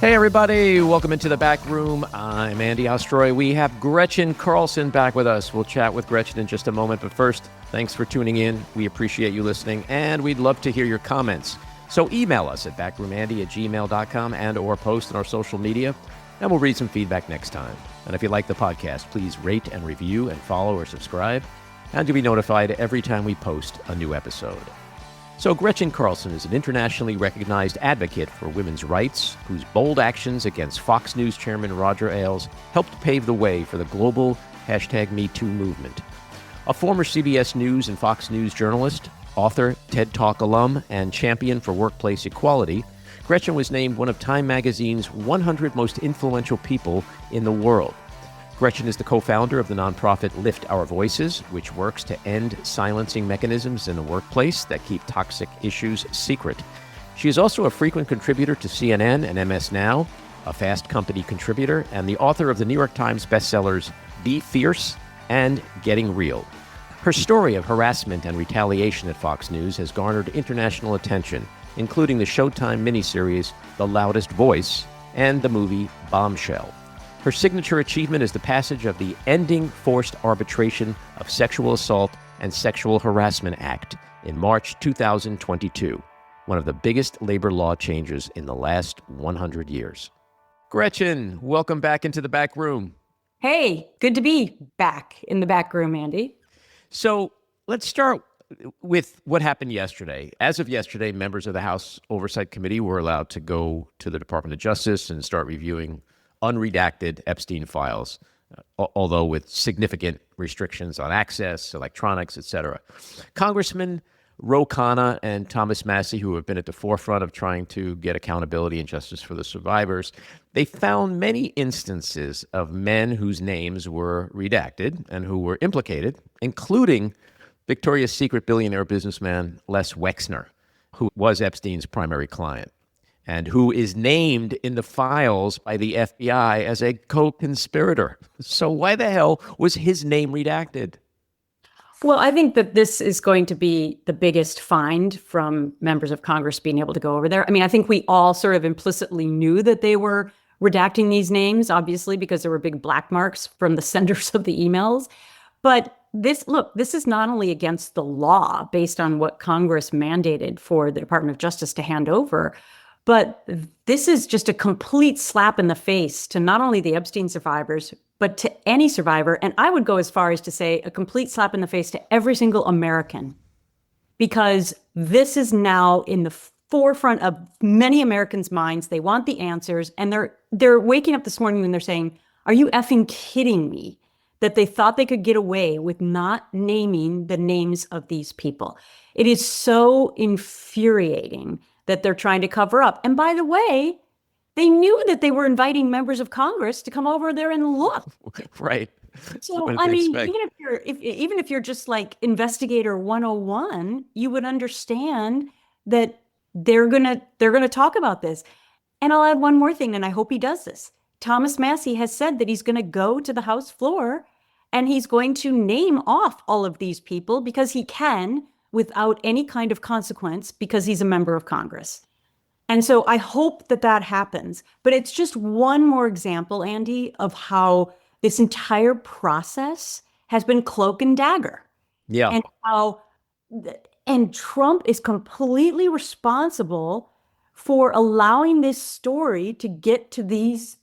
Hey, everybody. Welcome into the back room. I'm Andy Ostroy. We have Gretchen Carlson back with us. We'll chat with Gretchen in just a moment. But first, thanks for tuning in. We appreciate you listening, and we'd love to hear your comments. So email us at backroomandy@gmail.com and or post on our social media, and we'll read some feedback next time. And if you like the podcast, please rate and review and follow or subscribe, and you'll be notified every time we post a new episode. So Gretchen Carlson is an internationally recognized advocate for women's rights, whose bold actions against Fox News chairman Roger Ailes helped pave the way for the global #MeToo movement. A former CBS News and Fox News journalist, author, TED Talk alum, and champion for workplace equality, Gretchen was named one of Time magazine's 100 most influential people in the world. Gretchen is the co-founder of the nonprofit Lift Our Voices, which works to end silencing mechanisms in the workplace that keep toxic issues secret. She is also a frequent contributor to CNN and MS Now, a Fast Company contributor, and the author of the New York Times bestsellers Be Fierce and Getting Real. Her story of harassment and retaliation at Fox News has garnered international attention, including the Showtime miniseries The Loudest Voice and the movie Bombshell. Her signature achievement is the passage of the Ending Forced Arbitration of Sexual Assault and Sexual Harassment Act in March 2022, one of the biggest labor law changes in the last 100 years. Gretchen, welcome back into the back room. Hey, good to be back in the back room, Andy. So let's start with what happened yesterday. As of yesterday, members of the House Oversight Committee were allowed to go to the Department of Justice and start reviewing unredacted Epstein files, although with significant restrictions on access, electronics, etc. Congressmen Ro Khanna and Thomas Massie, who have been at the forefront of trying to get accountability and justice for the survivors, they found many instances of men whose names were redacted and who were implicated, including Victoria's Secret billionaire businessman Les Wexner, who was Epstein's primary client, and who is named in the files by the FBI as a co-conspirator. So why the hell was his name redacted? Well, I think that this is going to be the biggest find from members of Congress being able to go over there. I mean, I think we all sort of implicitly knew that they were redacting these names, obviously, because there were big black marks from the senders of the emails. But this is not only against the law based on what Congress mandated for the Department of Justice to hand over, but this is just a complete slap in the face to not only the Epstein survivors, but to any survivor. And I would go as far as to say a complete slap in the face to every single American, because this is now in the forefront of many Americans' minds. They want the answers, and they're waking up this morning and they're saying, are you effing kidding me that they thought they could get away with not naming the names of these people? It is so infuriating that they're trying to cover up. And by the way, they knew that they were inviting members of Congress to come over there and look. Right. So, I mean, even if you're just like investigator 101, you would understand that they're gonna talk about this. And I'll add one more thing, and I hope he does this. Thomas Massie has said that he's going to go to the House floor and he's going to name off all of these people because he can, without any kind of consequence, because he's a member of Congress. And so I hope that that happens. But it's just one more example, Andy, of how this entire process has been cloak and dagger. Yeah. And Trump is completely responsible for allowing this story to get to these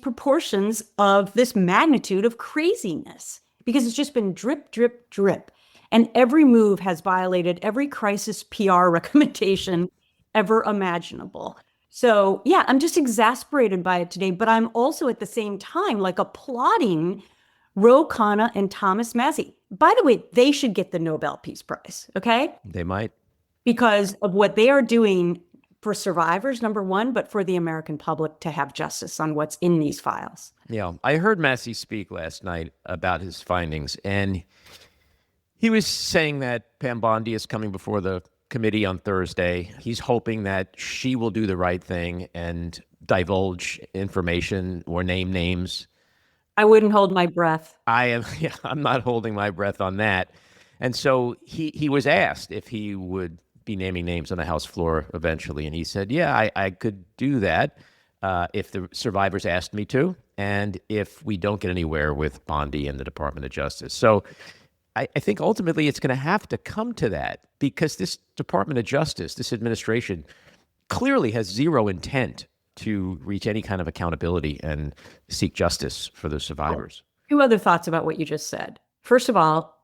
proportions of this magnitude of craziness, because it's just been drip, drip, drip. And every move has violated every crisis PR recommendation ever imaginable. So, yeah, I'm just exasperated by it today. But I'm also at the same time like applauding Ro Khanna and Thomas Massie. By the way, they should get the Nobel Peace Prize, okay? They might. Because of what they are doing for survivors, number one, but for the American public to have justice on what's in these files. Yeah, I heard Massie speak last night about his findings, and he was saying that Pam Bondi is coming before the committee on Thursday. He's hoping that she will do the right thing and divulge information or name names. I wouldn't hold my breath. I'm not holding my breath on that. And so he was asked if he would be naming names on the House floor eventually, and he said, yeah, I could do that. if the survivors asked me to, and if we don't get anywhere with Bondi and the Department of Justice. So I think ultimately it's going to have to come to that, because this Department of Justice, this administration, clearly has zero intent to reach any kind of accountability and seek justice for the survivors. Two other thoughts about what you just said. First of all,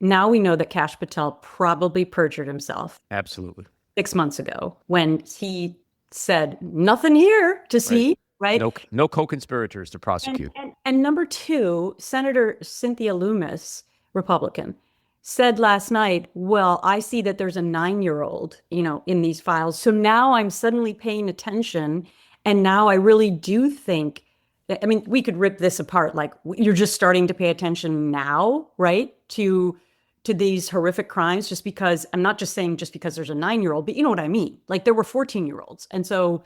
now we know that Kash Patel probably perjured himself. Absolutely. 6 months ago when he said nothing here to see, right? No co-conspirators to prosecute. And number two, Senator Cynthia Lummis, Republican, said last night, well, I see that there's a 9-year-old, in these files. So now I'm suddenly paying attention. And now I really do think that, we could rip this apart. Like, you're just starting to pay attention now, right? To these horrific crimes, just because, I'm not just saying just because there's a 9-year-old, but you know what I mean? Like, there were 14-year-olds. And so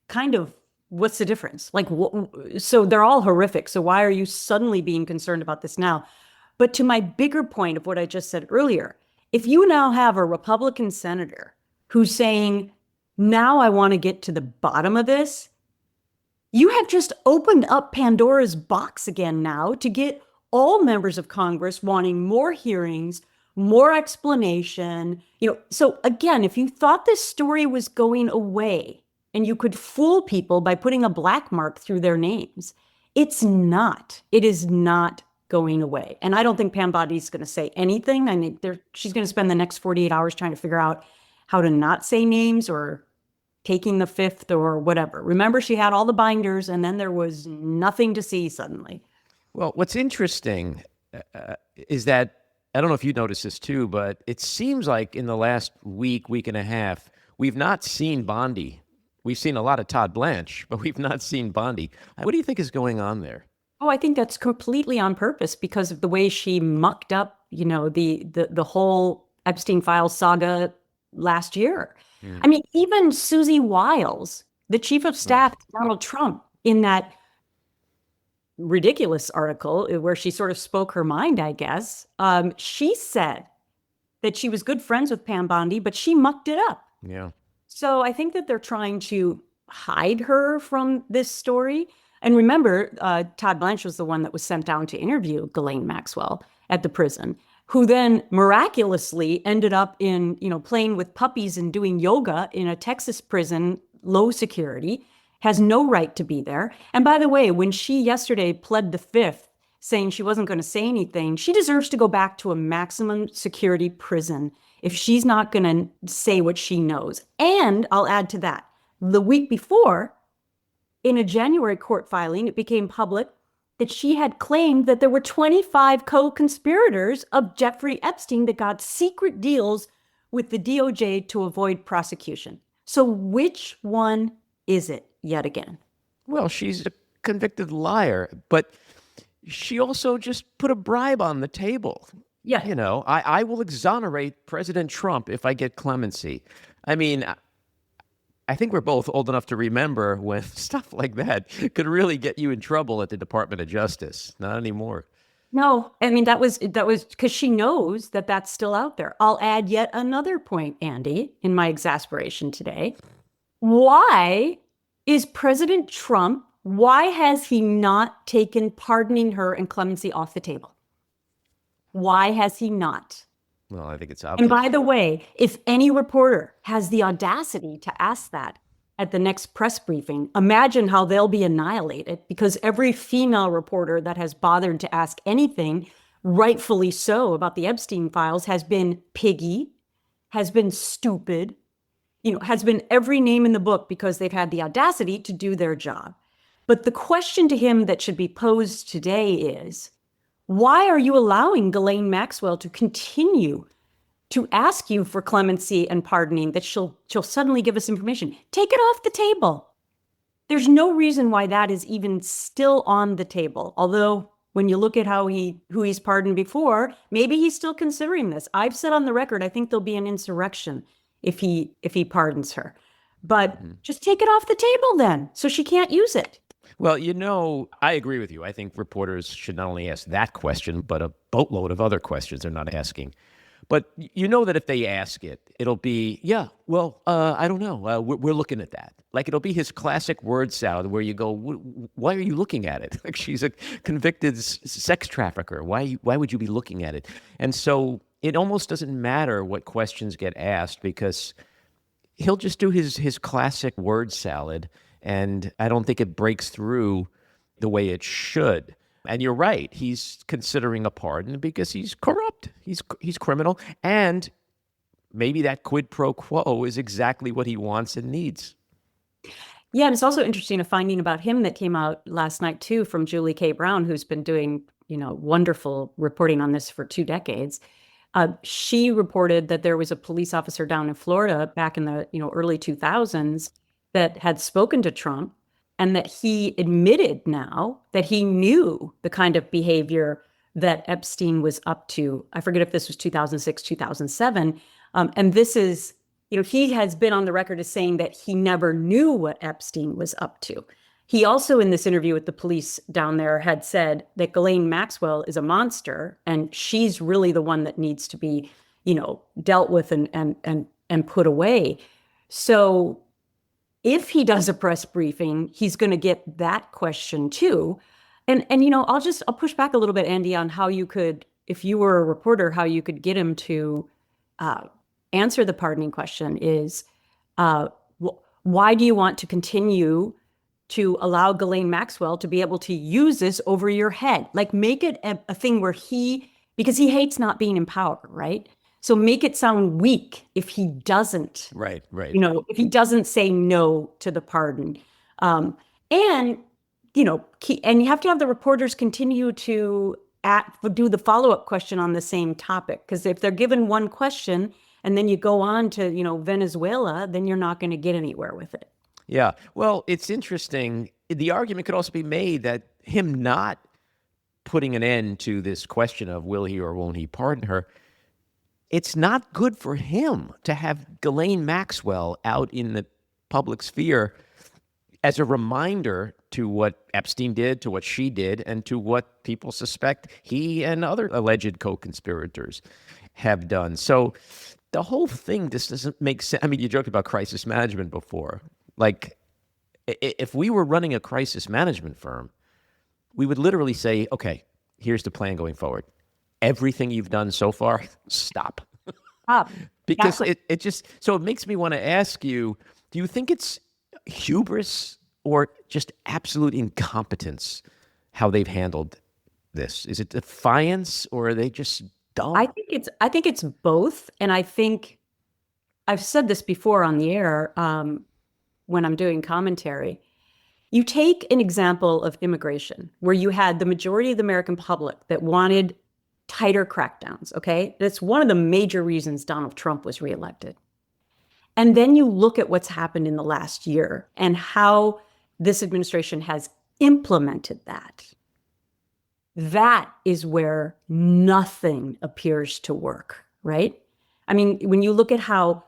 kind of, what's the difference? Like, so they're all horrific. So why are you suddenly being concerned about this now? But to my bigger point of what I just said earlier, if you now have a Republican senator who's saying, now I want to get to the bottom of this, you have just opened up Pandora's box again now to get all members of Congress wanting more hearings, more explanation. So again, if you thought this story was going away and you could fool people by putting a black mark through their names, it's not. It is not going away. And I don't think Pam Bondi's going to say anything. I mean, she's going to spend the next 48 hours trying to figure out how to not say names or taking the fifth or whatever. Remember, she had all the binders and then there was nothing to see suddenly. Well, what's interesting is that, I don't know if you noticed this too, but it seems like in the last week and a half, we've not seen Bondi. We've seen a lot of Todd Blanche, but we've not seen Bondi. What do you think is going on there? Oh, I think that's completely on purpose because of the way she mucked up, the whole Epstein files saga last year. Even Susie Wiles, the chief of staff to Donald Trump, in that ridiculous article where she sort of spoke her mind, I guess, she said that she was good friends with Pam Bondi, but she mucked it up. Yeah. So I think that they're trying to hide her from this story. And remember, Todd Blanche was the one that was sent down to interview Ghislaine Maxwell at the prison, who then miraculously ended up in, playing with puppies and doing yoga in a Texas prison, low security, has no right to be there. And by the way, when she yesterday pled the fifth, saying she wasn't going to say anything, she deserves to go back to a maximum security prison if she's not going to say what she knows. And I'll add to that, the week before, in a January court filing, it became public that she had claimed that there were 25 co-conspirators of Jeffrey Epstein that got secret deals with the DOJ to avoid prosecution. So which one is it yet again? Well, she's a convicted liar, but she also just put a bribe on the table. Yeah. I will exonerate President Trump if I get clemency. I think we're both old enough to remember when stuff like that could really get you in trouble at the Department of Justice. Not anymore. No, that was because she knows that that's still out there. I'll add yet another point, Andy, in my exasperation today. Why is President Trump, why has he not taken pardoning her and clemency off the table? Why has he not? Well, I think it's obvious. And by the way, if any reporter has the audacity to ask that at the next press briefing, imagine how they'll be annihilated, because every female reporter that has bothered to ask anything, rightfully so, about the Epstein files has been piggy, has been stupid, has been every name in the book because they've had the audacity to do their job. But the question to him that should be posed today is, why are you allowing Ghislaine Maxwell to continue to ask you for clemency and pardoning, that she'll suddenly give us information? Take it off the table. There's no reason why that is even still on the table. Although when you look at who he's pardoned before, maybe he's still considering this. I've said on the record, I think there'll be an insurrection if he pardons her. But just take it off the table then, so she can't use it. Well, I agree with you. I think reporters should not only ask that question, but a boatload of other questions they're not asking. But you know that if they ask it, it'll be, yeah, well, I don't know. We're looking at that. Like it'll be his classic word salad where you go, why are you looking at it? Like she's a convicted sex trafficker. Why would you be looking at it? And so it almost doesn't matter what questions get asked because he'll just do his classic word salad. And I don't think it breaks through the way it should. And you're right. He's considering a pardon because he's corrupt. He's criminal. And maybe that quid pro quo is exactly what he wants and needs. Yeah, and it's also interesting a finding about him that came out last night too from Julie K. Brown, who's been doing, wonderful reporting on this for 2 decades. She reported that there was a police officer down in Florida back in the, early 2000s that had spoken to Trump, and that he admitted now that he knew the kind of behavior that Epstein was up to. I forget if this was 2006, 2007. And this is, he has been on the record as saying that he never knew what Epstein was up to. He also, in this interview with the police down there, had said that Ghislaine Maxwell is a monster and she's really the one that needs to be, dealt with and put away. So if he does a press briefing, he's going to get that question too. And I'll push back a little bit, Andy, on how you could, if you were a reporter, how you could get him to answer the pardoning question is, why do you want to continue to allow Ghislaine Maxwell to be able to use this over your head? Like make it a thing where because he hates not being in power, right? So make it sound weak if he doesn't. Right. If he doesn't say no to the pardon. And you have to have the reporters continue to do the follow-up question on the same topic. Because if they're given one question and then you go on to, Venezuela, then you're not going to get anywhere with it. Yeah. Well, it's interesting. The argument could also be made that him not putting an end to this question of will he or won't he pardon her, it's not good for him to have Ghislaine Maxwell out in the public sphere as a reminder to what Epstein did, to what she did, and to what people suspect he and other alleged co-conspirators have done. So the whole thing just doesn't make sense. I mean, you joked about crisis management before. Like, if we were running a crisis management firm, we would literally say, okay, here's the plan going forward. Everything you've done so far, stop. Because exactly. it makes me want to ask you, do you think it's hubris or just absolute incompetence how they've handled this? Is it defiance or are they just dumb? I think it's both. And I think I've said this before on the air when I'm doing commentary. You take an example of immigration where you had the majority of the American public that wanted tighter crackdowns, okay? That's one of the major reasons Donald Trump was reelected. And then you look at what's happened in the last year and how this administration has implemented that. That is where nothing appears to work, right? I mean, when you look at how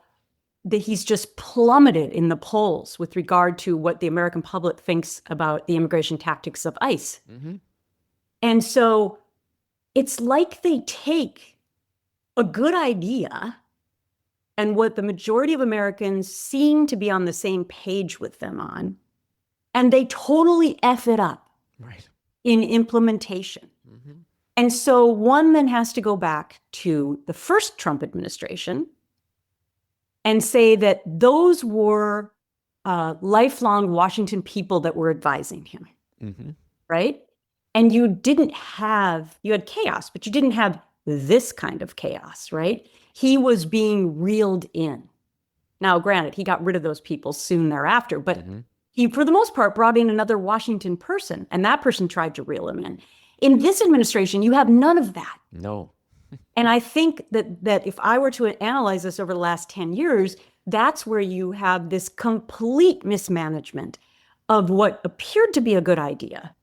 he's just plummeted in the polls with regard to what the American public thinks about the immigration tactics of ICE. Mm-hmm. And so it's like they take a good idea and what the majority of Americans seem to be on the same page with them on, and they totally F it up in implementation. Mm-hmm. And so one then has to go back to the first Trump administration and say that those were lifelong Washington people that were advising him, mm-hmm. right? And you had chaos, but you didn't have this kind of chaos, right? He was being reeled in. Now, granted, he got rid of those people soon thereafter, but mm-hmm. he, for the most part, brought in another Washington person, and that person tried to reel him in. In this administration, you have none of that. No. And I think that if I were to analyze this over the last 10 years, that's where you have this complete mismanagement of what appeared to be a good idea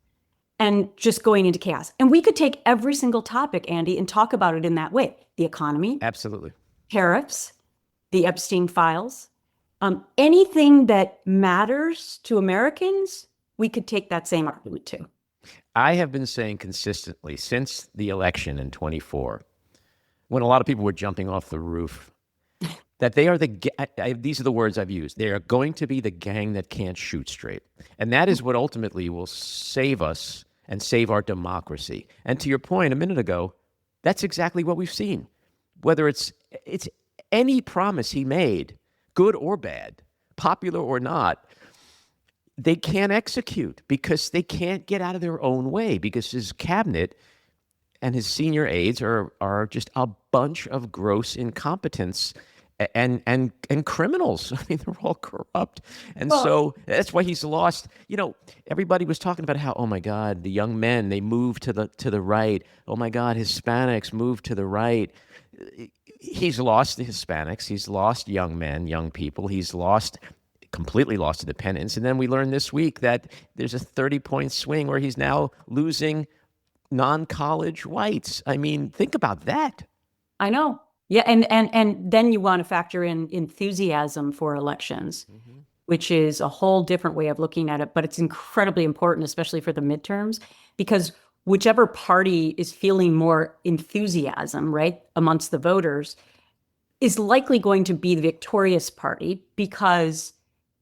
and just going into chaos. And we could take every single topic, Andy, and talk about it in that way. The economy. Absolutely. Tariffs, the Epstein files, anything that matters to Americans, we could take that same argument to. I have been saying consistently since the election in 24 when a lot of people were jumping off the roof, that they are these are the words I've used. They are going to be the gang that can't shoot straight. And that is what ultimately will save us and save our democracy. And to your point a minute ago, that's exactly what we've seen. Whether it's any promise he made, good or bad, popular or not, they can't execute because they can't get out of their own way, because his cabinet and his senior aides are just a bunch of gross incompetence and criminals. I mean, they're all corrupt. And so that's why he's lost. Everybody was talking about how, oh my God, the young men, they moved to the right. Oh my God, Hispanics moved to the right. He's lost the Hispanics. He's lost young men, young people. He's completely lost independence. And then we learned this week that there's a 30-point swing where he's now losing non-college whites. I mean, think about that. I know. Yeah, and then you want to factor in enthusiasm for elections, which is a whole different way of looking at it. But it's incredibly important, especially for the midterms, because whichever party is feeling more enthusiasm, right, amongst the voters, is likely going to be the victorious party because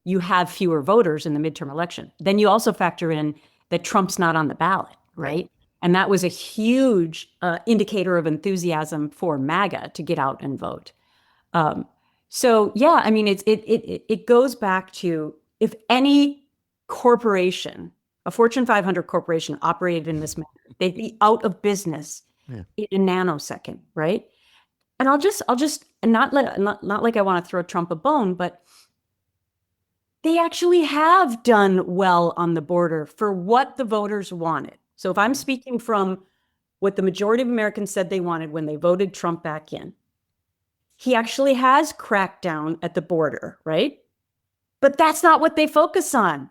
you have fewer voters in the midterm election. Then you also factor in that Trump's not on the ballot, right? And that was a huge indicator of enthusiasm for MAGA to get out and vote. So yeah, I mean, it goes back to, if any corporation, a Fortune 500 corporation, operated in this manner, they'd be out of business in a nanosecond, right? And I'll just not like I want to throw Trump a bone, but they actually have done well on the border for what the voters wanted. So if I'm speaking from what the majority of Americans said they wanted when they voted Trump back in, he actually has cracked down at the border, right? But that's not what they focus on.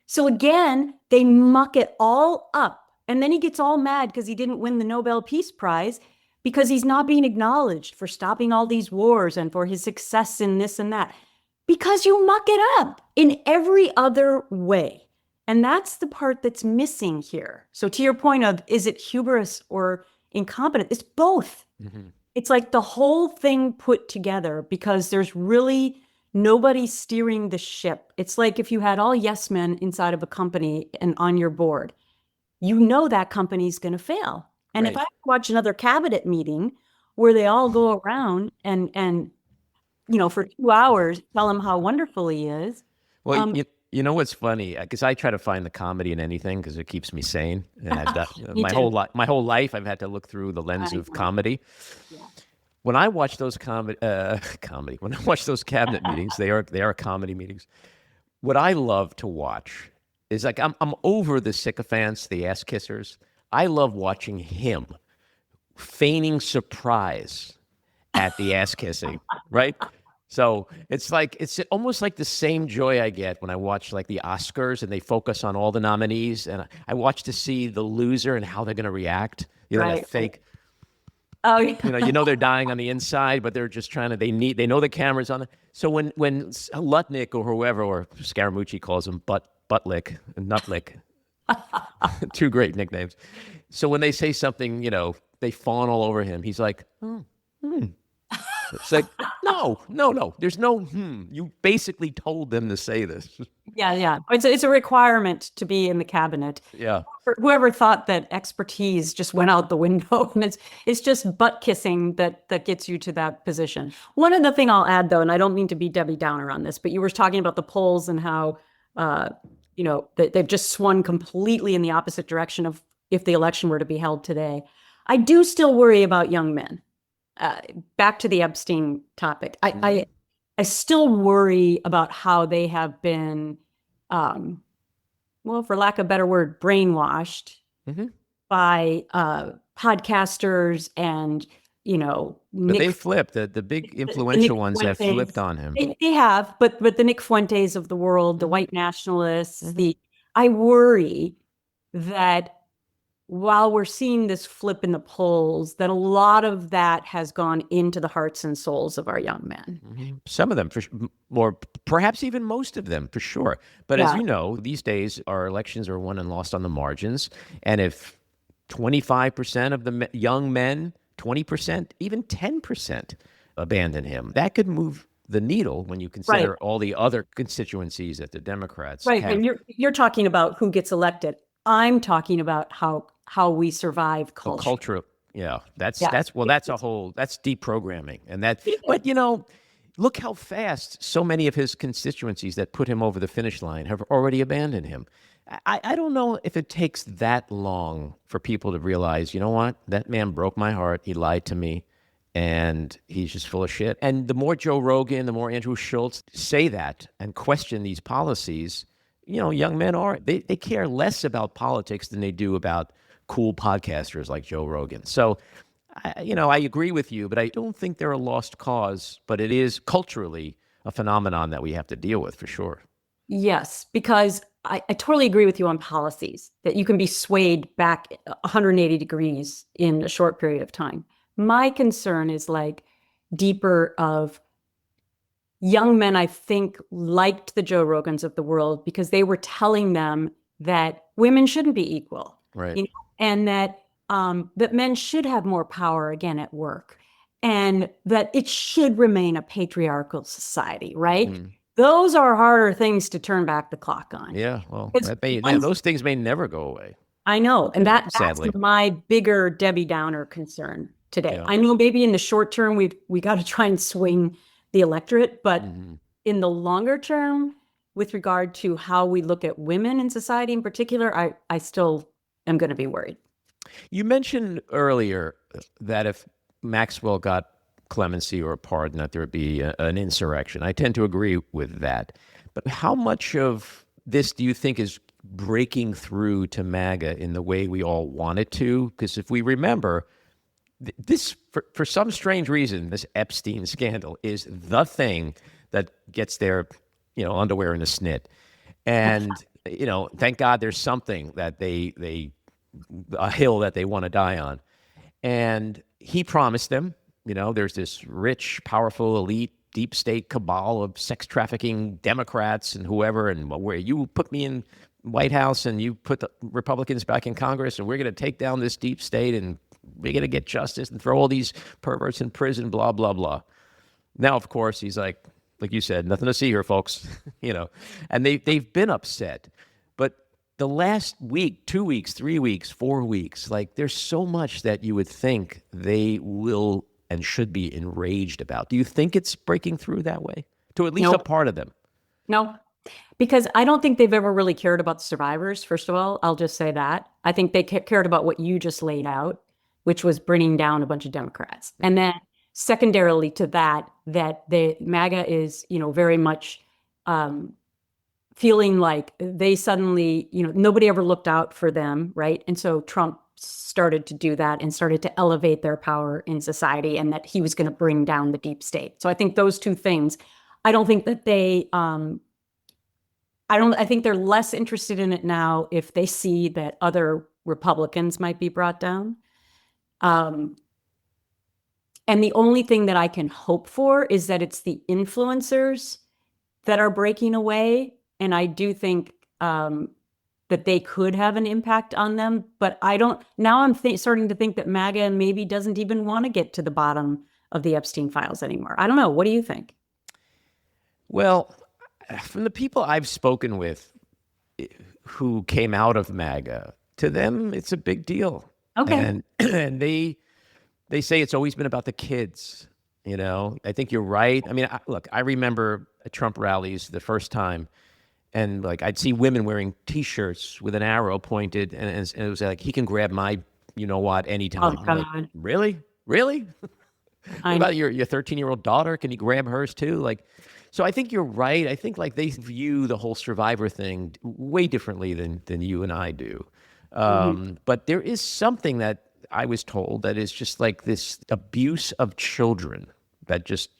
So again, they muck it all up. And then he gets all mad because he didn't win the Nobel Peace Prize, because he's not being acknowledged for stopping all these wars and for his success in this and that, because you muck it up in every other way. And that's the part that's missing here. So to your point of, is it hubris or incompetent? It's both. It's like the whole thing put together, because there's really nobody steering the ship. It's like if you had all yes men inside of a company and on your board, that company's going to fail. And if I watch another cabinet meeting where they all go around and for 2 hours tell him how wonderful he is. Well, you know what's funny? Because I try to find the comedy in anything because it keeps me sane. And I've done, my whole life, I've had to look through the lens of comedy. Yeah. When I watch those when I watch those cabinet meetings, they are comedy meetings. What I love to watch is, like, I'm over the sycophants, the ass kissers. I love watching him feigning surprise at the ass kissing, right? So it's almost like the same joy I get when I watch, like, the Oscars and they focus on all the nominees, and I watch to see the loser and how they're going to react. That fake. Oh yeah. They're dying on the inside, but they're just trying to. They know the camera's on. So when Lutnick or whoever, or Scaramucci calls him Buttlick and Nutlick, two great nicknames. So when they say something, they fawn all over him. He's like, It's like, no. There's no You basically told them to say this. Yeah. It's a requirement to be in the cabinet. Yeah. Whoever thought that expertise just went out the window, and it's just butt kissing that gets you to that position. One other thing I'll add, though, and I don't mean to be Debbie Downer on this, but you were talking about the polls and how they've just swung completely in the opposite direction of if the election were to be held today. I do still worry about young men. Back to the Epstein topic. I still worry about how they have been, for lack of a better word, brainwashed by podcasters and, But they flipped. The big influential ones have flipped on him. They have, but the Nick Fuentes of the world, the white nationalists, I worry that while we're seeing this flip in the polls, that a lot of that has gone into the hearts and souls of our young men. Some of them, or perhaps even most of them, for sure. But as you know, these days, our elections are won and lost on the margins. And if 25% of the young men, 20%, even 10% abandon him. That could move the needle when you consider Right. all the other constituencies that the Democrats Right. have. And you're talking about who gets elected. I'm talking about how we survive Oh, culture. culture. Yeah, that's Yeah. that's well, that's deprogramming, and that. But look how fast so many of his constituencies that put him over the finish line have already abandoned him. I don't know if it takes that long for people to realize, you know what, that man broke my heart. He lied to me, and he's just full of shit. And the more Joe Rogan, the more Andrew Schultz say that and question these policies, young men they care less about politics than they do about cool podcasters like Joe Rogan. So, I agree with you, but I don't think they're a lost cause, but it is culturally a phenomenon that we have to deal with for sure. Yes, because I totally agree with you on policies that you can be swayed back 180 degrees in a short period of time. My concern is like deeper of young men, I think, liked the Joe Rogans of the world because they were telling them that women shouldn't be equal, Right. and that men should have more power again at work, and that it should remain a patriarchal society, right? Mm. Those are harder things to turn back the clock on. Yeah. Well, It's those things may never go away. I know, and that's Sadly. my bigger Debbie Downer concern today. Yeah. I know maybe in the short term we got to try and swing the electorate, but in the longer term, with regard to how we look at women in society in particular, I still am going to be worried. You mentioned earlier that if Maxwell got clemency or a pardon, that there would be an insurrection. I tend to agree with that. But how much of this do you think is breaking through to MAGA in the way we all want it to? Because if we remember, this, for some strange reason, this Epstein scandal is the thing that gets their, underwear in a snit. And, thank God there's something that a hill that they want to die on. And he promised them, there's this rich, powerful, elite, deep state cabal of sex trafficking Democrats and whoever, and where you put me in White House and you put the Republicans back in Congress, and we're going to take down this deep state and we're going to get justice and throw all these perverts in prison, blah, blah, blah. Now, of course, he's like you said, nothing to see here, folks, and they've been upset. But the last week, 2 weeks, 3 weeks, 4 weeks, there's so much that you would think they will and should be enraged about. Do you think it's breaking through that way to at least a part of them? No, because I don't think they've ever really cared about the survivors. First of all, I'll just say that. I think they cared about what you just laid out, which was bringing down a bunch of Democrats. And then secondarily to that the MAGA is, very much feeling like they suddenly, nobody ever looked out for them, right? And so Trump started to do that and started to elevate their power in society, and that he was going to bring down the deep state. So I think those two things, I don't think that I think they're less interested in it now if they see that other Republicans might be brought down. And the only thing that I can hope for is that it's the influencers that are breaking away. And I do think that they could have an impact on them. But now I'm starting to think that MAGA maybe doesn't even want to get to the bottom of the Epstein files anymore. I don't know. What do you think? Well, from the people I've spoken with who came out of MAGA, to them, it's a big deal. Okay. And they say it's always been about the kids. I think you're right. I mean, look, I remember at Trump rallies the first time, and I'd see women wearing T-shirts with an arrow pointed, and it was like, he can grab my, what, anytime. Oh, I'm like, God. really? What about your 13-year-old daughter? Can you grab hers too? So I think you're right. I think they view the whole survivor thing way differently than you and I do. But there is something that I was told that is just this abuse of children that just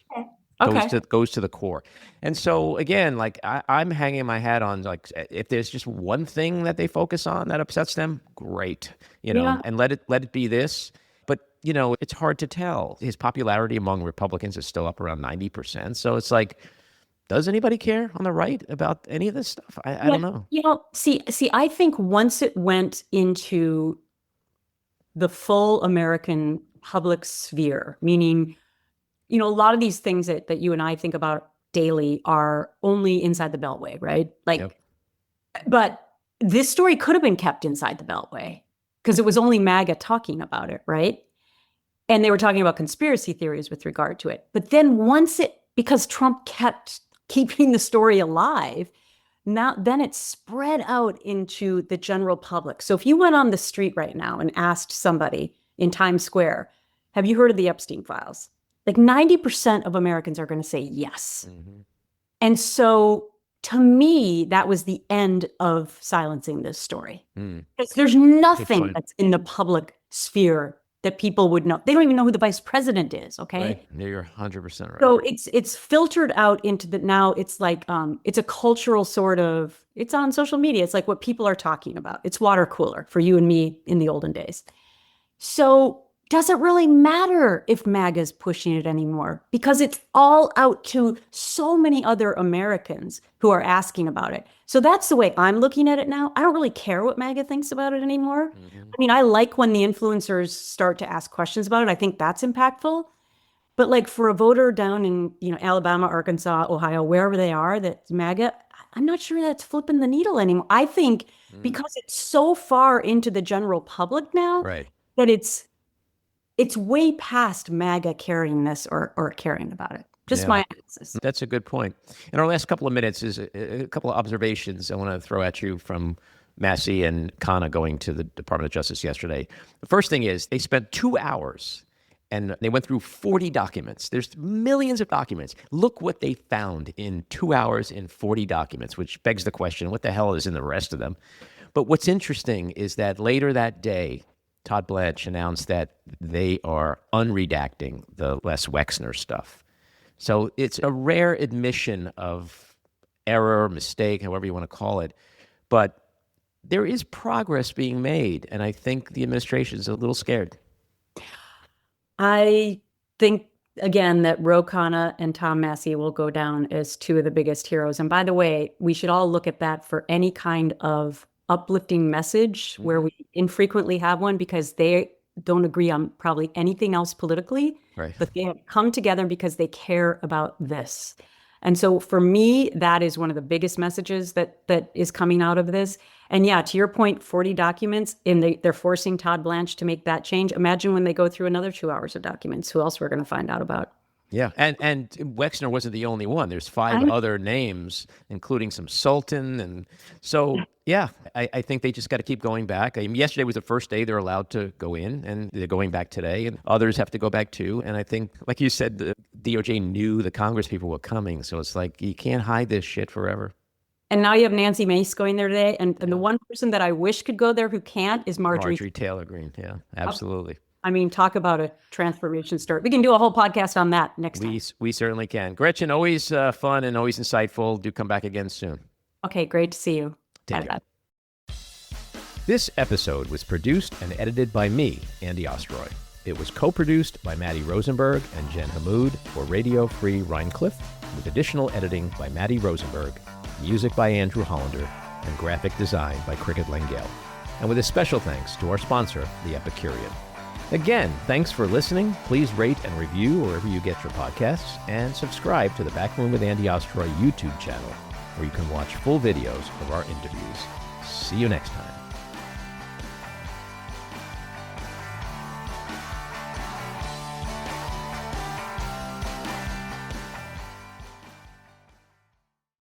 goes to the core. And so again, I'm hanging my hat on if there's just one thing that they focus on that upsets them, great, and let it be this. But it's hard to tell. His popularity among Republicans is still up around 90%. So it's does anybody care on the right about any of this stuff? I don't know. See, I think once it went into the full American public sphere, meaning, a lot of these things that you and I think about daily are only inside the Beltway, right? But this story could have been kept inside the Beltway because it was only MAGA talking about it, right? And they were talking about conspiracy theories with regard to it. But then because Trump kept keeping the story alive, then it spread out into the general public. So if you went on the street right now and asked somebody in Times Square, have you heard of the Epstein files? Like 90% of Americans are going to say yes. Mm-hmm. And so to me, that was the end of silencing this story. Because there's nothing that's in the public sphere that people would know. They don't even know who the vice president is, okay? Right. Yeah, you're 100% right. So it's filtered out into now it's like, it's a cultural it's on social media. It's like what people are talking about. It's water cooler for you and me in the olden days. So does it really matter if MAGA is pushing it anymore? Because it's all out to so many other Americans who are asking about it. So that's the way I'm looking at it now. I don't really care what MAGA thinks about it anymore. Mm-hmm. I mean, I like when the influencers start to ask questions about it. I think that's impactful. But like for a voter down in, Alabama, Arkansas, Ohio, wherever they are, that's MAGA, I'm not sure that's flipping the needle anymore. I think because it's so far into the general public now, right, that it's way past MAGA carrying this or caring about it. Just my analysis. That's a good point. In our last couple of minutes is a couple of observations I want to throw at you from Massey and Khanna going to the Department of Justice yesterday. The first thing is they spent 2 hours and they went through 40 documents. There's millions of documents. Look what they found in 2 hours in 40 documents, which begs the question, what the hell is in the rest of them? But what's interesting is that later that day, Todd Blanche announced that they are unredacting the Les Wexner stuff. So it's a rare admission of error, mistake, however you want to call it. But there is progress being made, and I think the administration is a little scared. I think, again, that Ro Khanna and Tom Massey will go down as two of the biggest heroes. And by the way, we should all look at that for any kind of uplifting message where we infrequently have one, because they don't agree on probably anything else politically, right, but they have come together because they care about this. And so for me, that is one of the biggest messages that is coming out of this. And yeah, to your point, 40 documents, and they're forcing Todd Blanche to make that change. Imagine when they go through another 2 hours of documents, who else we're going to find out about. Yeah, and Wexner wasn't the only one. There's 5 other names, including some Sultan. And so, yeah, I think they just got to keep going back. I mean, yesterday was the first day they're allowed to go in, and they're going back today, and others have to go back too. And I think, like you said, the DOJ knew the Congress people were coming. So it's like, you can't hide this shit forever. And now you have Nancy Mace going there today. And the one person that I wish could go there who can't is Marjorie Taylor Greene. Yeah, absolutely. I mean, talk about a transformation story. We can do a whole podcast on that next time. We certainly can. Gretchen, always fun and always insightful. Do come back again soon. Okay, great to see you. Take care. This episode was produced and edited by me, Andy Ostroy. It was co-produced by Maddie Rosenberg and Jen Hammoud for Radio Free Rhinecliff, with additional editing by Maddie Rosenberg, music by Andrew Hollander, and graphic design by Cricket Langell. And with a special thanks to our sponsor, The Epicurean. Again, thanks for listening. Please rate and review wherever you get your podcasts, and subscribe to the Backroom with Andy Ostroy YouTube channel, where you can watch full videos of our interviews. See you next time.